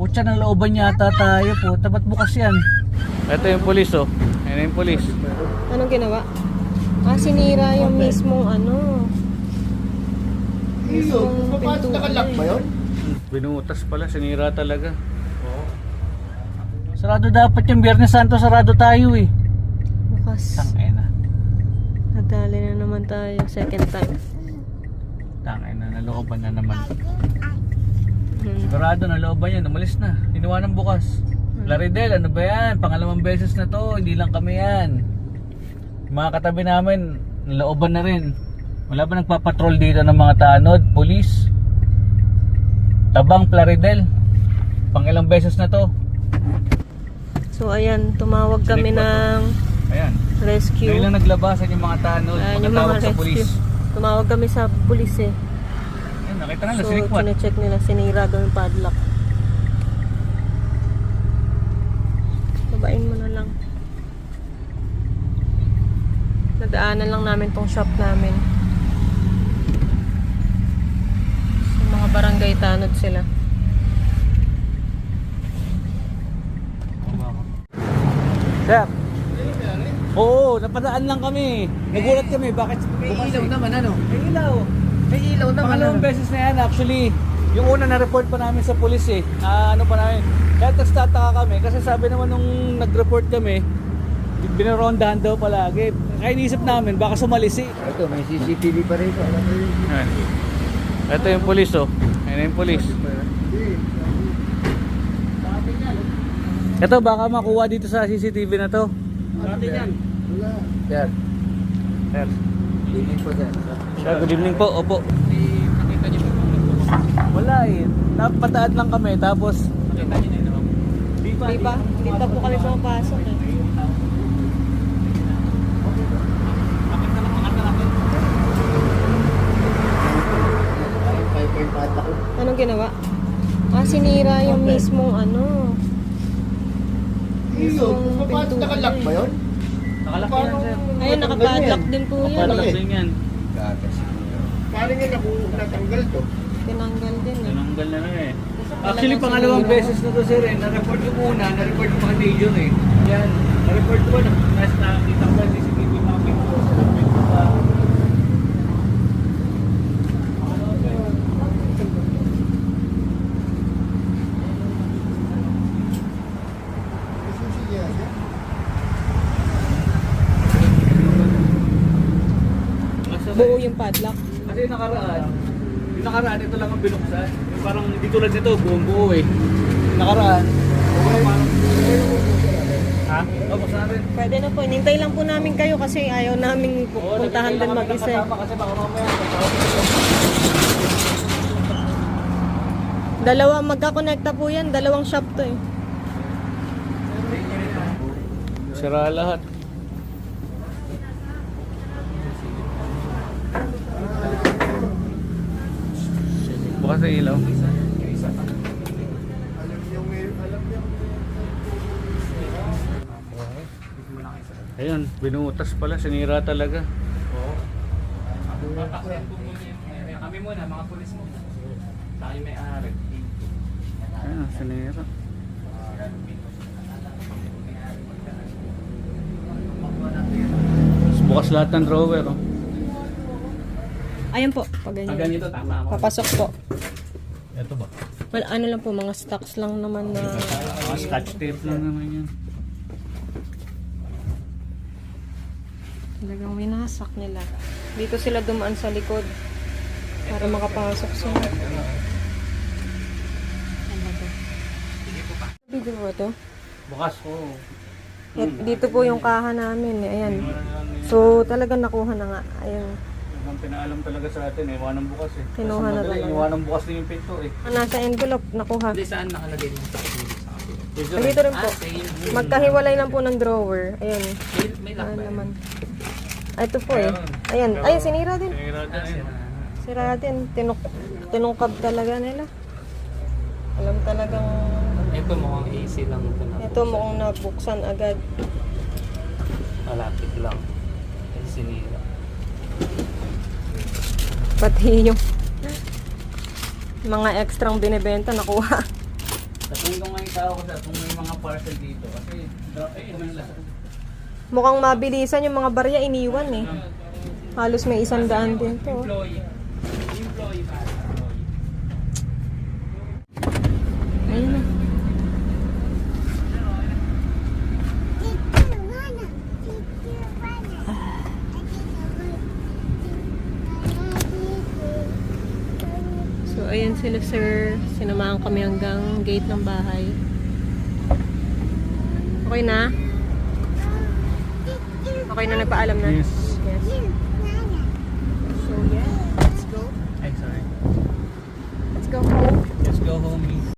Putya ng looban yata tayo po. Tapat bukas yan. Ito yung pulis oh. Ayan yung pulis. Anong ginawa? Sinira yung mismong mismong pintuan. ba yun? Binutas pala, sinira talaga. Sarado dapat yung Biyernes Santo, sarado tayo eh. Bukas. Tangay na. Nadali na naman tayo. Second time. Tangay na, nalooban na naman. Sigurado, nalooban yan, umalis na. Iniwanan bukas. Laridel, ano ba yan? Pangalawang beses na to, hindi lang kami yan. Yung mga katabi namin, nalooban na rin. Wala ba nagpapatrol dito ng mga tanod, police? Tabang, Plaridel. Pangilang beses na to. So ayan, tumawag kami ng Ayan. rescue. Ngayon lang naglabasan yung mga tanod, Ayan, yung pagkatawag mga sa rescue. police. Tumawag kami sa pulis eh. Ayan, nakita nila, So sinikwat. tine-check nila, sinira daw yung padlock. Babain mo na lang. Nadaanan lang namin tong shop namin. Sa mga barangay tanod sila. Sir. Oo, napadaan lang kami. Nagulat kami, bakit May bukas ilaw eh? naman ano? May ilaw. May ilaw naman Pangalawang beses na yan actually. Yung una na-report pa namin sa pulis eh. Ano pa namin. Kaya nagtataka kami kasi sabi naman nung nag-report kami, binarondahan daw palagi. Kaya iniisip namin baka sumalis eh. Ito, may CCTV pa rin. Ayan. Ito yung pulis oh. Ayan yung pulis. Ito baka makuha dito sa CCTV na to. Dati yan. Wala. Yan. Sir. Linig po dyan. Sir, good evening po. Opo. Nakita niyo po kung nagpupunta. Wala eh. Napataad lang kami tapos Nakita niyo na yun. di pa. Di ba? Di pa po kami pumapasok eh. Bakit naman makatalapin? Ay, 5.5 ako. Anong ginawa? Sinira yung mismong mismong pintuan. Nakalak ba yun? Nakalaki yan sir. Ayun, nakapadlock din po yan. Nakalaki din yan. Paano nga natanggal to? Tinanggal din eh. Tinanggal na rin eh. Actually pangalawang beses na to sir eh. Na-report ko muna, na-report ko pa kay Major eh. Yan. Na-report ko na. Nakita ko yung CCTV mga pinto. Buo yung padlock. Kasi yung nakaraan ito lang ang binuksan. Yung parang hindi tulad nito, buong buo eh. Yung nakaraan, parang ha? Oo, basta rin. Pwede na po. Inintay lang po namin kayo kasi ayaw namin puntahan din mag-isa. eh. Kasi baka mamaya. Magkakonekta po yan. Dalawang shop to eh. Sira lahat. Bukas sa ilaw. Ayun, binutas pala, sinira talaga. Kami muna, mga pulis muna. Tayo may ari. Ayun, sinira. Bukas lahat ng drawer. Oh. Ayan po. Pag ganyan. Ganito tama ako. Papasok po. Ito ba? Well, ano lang po, mga stocks lang naman na... Mga scotch tape lang naman yan. Talagang winasak nila. Dito sila dumaan sa likod para makapasok sila. Ano ba? Video ba ito? Bukas ko. Dito po yung kaha namin. Ayan. So, talagang nakuha na nga. Ayan. Ang pinaalam talaga sa atin, iwanan bukas eh. Kinuha na talaga. Iwanan bukas din yung pinto eh. Nasa envelope, nakuha. Hindi, saan nakalagay mo? Dito rin po. Same. Magkahiwalay lang po ng drawer. Ayan. May lock ba yan? Naman. Ito po eh. Ayan. Ayan, sinira din. Sinira din. Sira din. Tinungkab talaga nila. Alam talagang... Ito mukhang AC lang ito na. Ito mukhang nabuksan agad. Malapit lang. Sinira. Pati yung mga extrang binibenta nakuha. Tapunin ko nga yung tao ko sa kung may mga parcel dito. Kasi drop eh, kami lang. Mukhang mabilisan yung mga barya iniwan eh. Halos may 100 din to. Employee. Employee pa. Ayun na. So, ayan sila sir. Sinamahan kami hanggang gate ng bahay. Okay na? Okay na, nagpaalam na? Yes. Yes. So, yeah. Let's go. Ay, sorry. Let's go home. Let's go home.